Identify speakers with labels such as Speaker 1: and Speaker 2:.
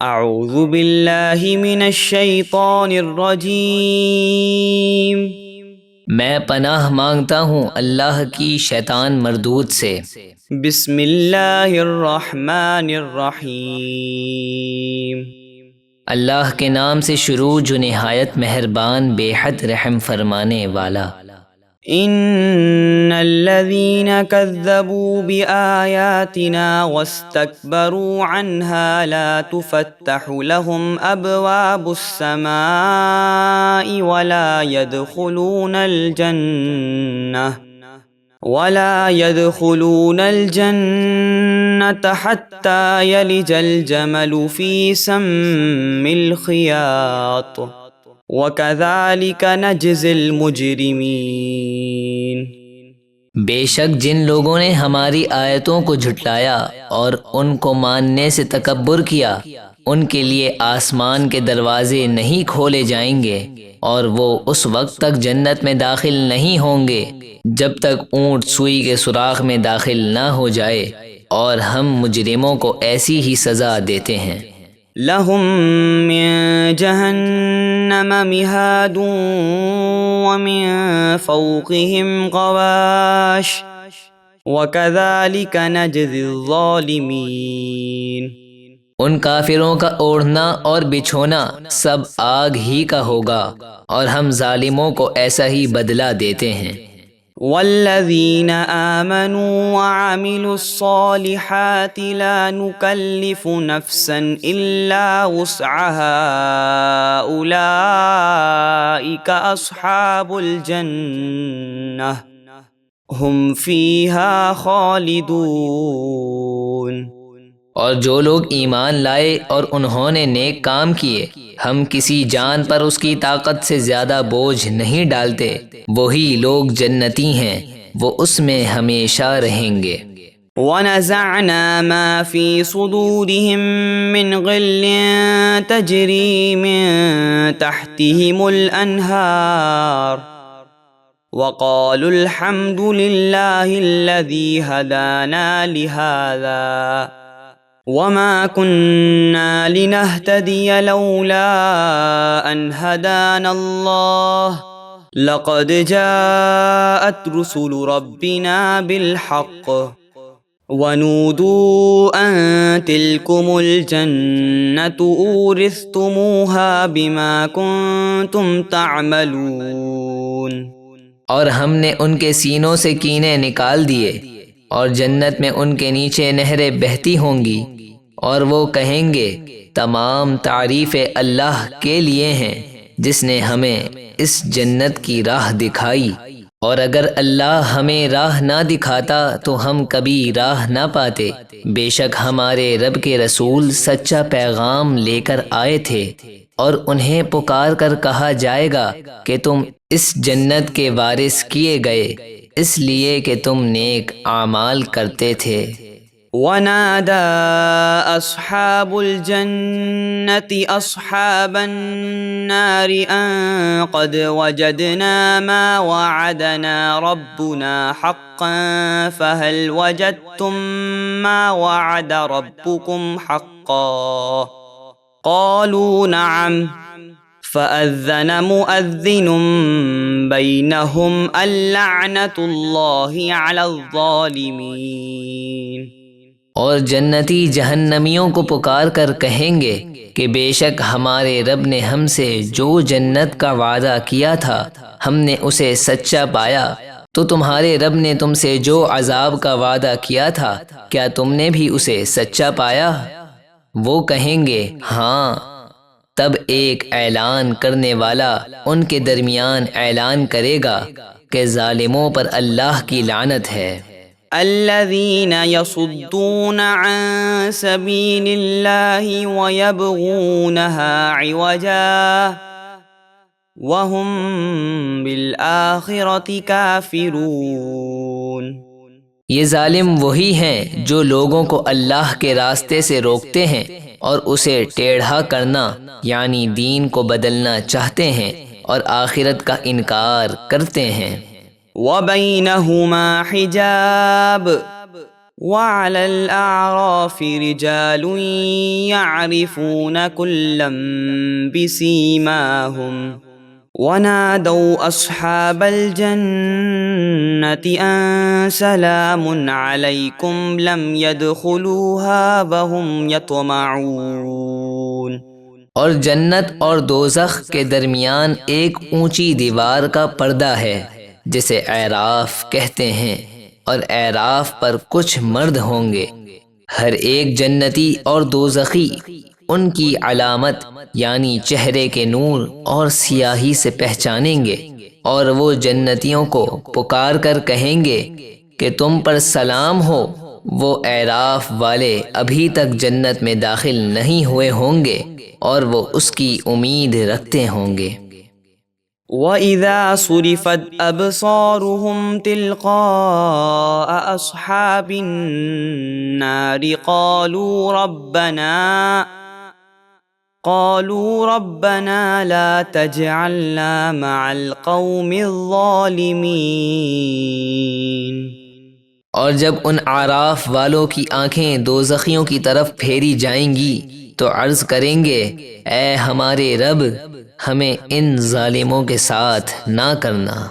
Speaker 1: اعوذ باللہ من الشیطان الرجیم۔
Speaker 2: میں پناہ مانگتا ہوں اللہ کی شیطان مردود سے۔
Speaker 1: بسم اللہ الرحمن الرحیم۔
Speaker 2: اللہ کے نام سے شروع جو نہایت مہربان بے حد رحم فرمانے والا۔
Speaker 1: ان الذين كذبوا بآياتنا واستكبروا عنها لا تفتح لهم أبواب السماء ولا يدخلون الجنة حتى يلج الجمل في سم الخياط وَكَذَلِكَ نَجْزِي الْمُجْرِمِينَ۔
Speaker 2: بے شک جن لوگوں نے ہماری آیتوں کو جھٹلایا اور ان کو ماننے سے تکبر کیا، ان کے لیے آسمان کے دروازے نہیں کھولے جائیں گے اور وہ اس وقت تک جنت میں داخل نہیں ہوں گے جب تک اونٹ سوئی کے سوراخ میں داخل نہ ہو جائے، اور ہم مجرموں کو ایسی ہی سزا دیتے ہیں۔
Speaker 1: لهم من جہنم مہاد ومن فوقهم غواش وكذلك نجزي الظالمین۔
Speaker 2: ان کافروں کا اوڑھنا اور بچھونا سب آگ ہی کا ہوگا، اور ہم ظالموں کو ایسا ہی بدلہ دیتے ہیں۔
Speaker 1: والذین آمنوا وعملوا الصالحات لا نکلف نفسا الا وسعها اولئک اصحاب الجنہ ہم فیہا خالدون۔
Speaker 2: اور جو لوگ ایمان لائے اور انہوں نے نیک کام کیے، ہم کسی جان پر اس کی طاقت سے زیادہ بوجھ نہیں ڈالتے، وہی لوگ جنتی ہیں، وہ اس میں ہمیشہ رہیں گے۔
Speaker 1: وَنَزَعْنَا مَا فِي صُدُورِهِم مِّنْ غِلٍّ تَجْرِي مِن تَحْتِهِمُ الْأَنْهَارُ وَقَالُوا الْحَمْدُ لِلَّهِ الَّذِي هَدَانَا لِهَذَا وَمَا كُنَّا لِنَهْتَدِيَ لَوْلَا أَنْ هَدَانَا اللَّهُ لَقَدْ جَاءَتْ رُسُلُ رَبِّنَا بِالْحَقِّ وَنُودُوا أَن تِلْكُمُ الْجَنَّةُ أُورِثْتُمُوهَا بِمَا كُنتُمْ تَعْمَلُونَ۔
Speaker 2: اور ہم نے ان کے سینوں سے کینے نکال دیے، اور جنت میں ان کے نیچے نہریں بہتی ہوں گی، اور وہ کہیں گے تمام تعریفیں اللہ کے لیے ہیں جس نے ہمیں اس جنت کی راہ دکھائی، اور اگر اللہ ہمیں راہ نہ دکھاتا تو ہم کبھی راہ نہ پاتے۔ بے شک ہمارے رب کے رسول سچا پیغام لے کر آئے تھے، اور انہیں پکار کر کہا جائے گا کہ تم اس جنت کے وارث کیے گئے اس لیے کہ تم نیک اعمال کرتے تھے۔
Speaker 1: وَنَادَى أَصْحَابُ الْجَنَّةِ أَصْحَابَ النَّارِ أَن قَدْ وَجَدْنَا مَا وَعَدَنَا رَبُّنَا حَقًّا فَهَلْ وَجَدتُّم مَّا وَعَدَ رَبُّكُمْ حَقًّا قَالُوا نَعَمْ فَأَذَّنَ مُؤَذِّنٌ بَيْنَهُمْ اللَّعْنَةُ اللَّهِ عَلَى الظَّالِمِينَ۔
Speaker 2: اور جنتی جہنمیوں کو پکار کر کہیں گے کہ بے شک ہمارے رب نے ہم سے جو جنت کا وعدہ کیا تھا ہم نے اسے سچا پایا، تو تمہارے رب نے تم سے جو عذاب کا وعدہ کیا تھا کیا تم نے بھی اسے سچا پایا؟ وہ کہیں گے ہاں۔ تب ایک اعلان کرنے والا ان کے درمیان اعلان کرے گا کہ ظالموں پر اللہ کی لعنت ہے۔
Speaker 1: الذين يصدون عن سبيل الله ويبغونها عوجا وهم بالآخرة كافرون۔
Speaker 2: یہ ظالم وہی ہیں جو لوگوں کو اللہ کے راستے سے روکتے ہیں اور اسے ٹیڑھا کرنا یعنی دین کو بدلنا چاہتے ہیں اور آخرت کا انکار کرتے ہیں۔
Speaker 1: وَبَيْنَهُمَا حِجَابٌ وعلى الأعراف رجال يعرفون كلا بسيماهم ونادوا أصحاب الجنة أن سلام عليكم لم يدخلوها وهم يطمعون۔
Speaker 2: اور جنت اور دوزخ کے درمیان ایک اونچی دیوار کا پردہ ہے جسے اعراف کہتے ہیں، اور اعراف پر کچھ مرد ہوں گے، ہر ایک جنتی اور دوزخی ان کی علامت یعنی چہرے کے نور اور سیاہی سے پہچانیں گے، اور وہ جنتیوں کو پکار کر کہیں گے کہ تم پر سلام ہو۔ وہ اعراف والے ابھی تک جنت میں داخل نہیں ہوئے ہوں گے اور وہ اس کی امید رکھتے ہوں گے۔
Speaker 1: وَإِذَا صُرِفَتْ أَبْصَارُهُمْ تِلْقَاءَ أَصْحَابِ النَّارِ قَالُوا رَبَّنَا لَا تَجْعَلْنَا مَعَ الْقَوْمِ الظَّالِمِينَ۔
Speaker 2: اور جب ان اعراف والوں کی آنکھیں دوزخیوں کی طرف پھیری جائیں گی تو عرض کریں گے، اے ہمارے رب، ہمیں ان ظالموں کے ساتھ نہ کرنا۔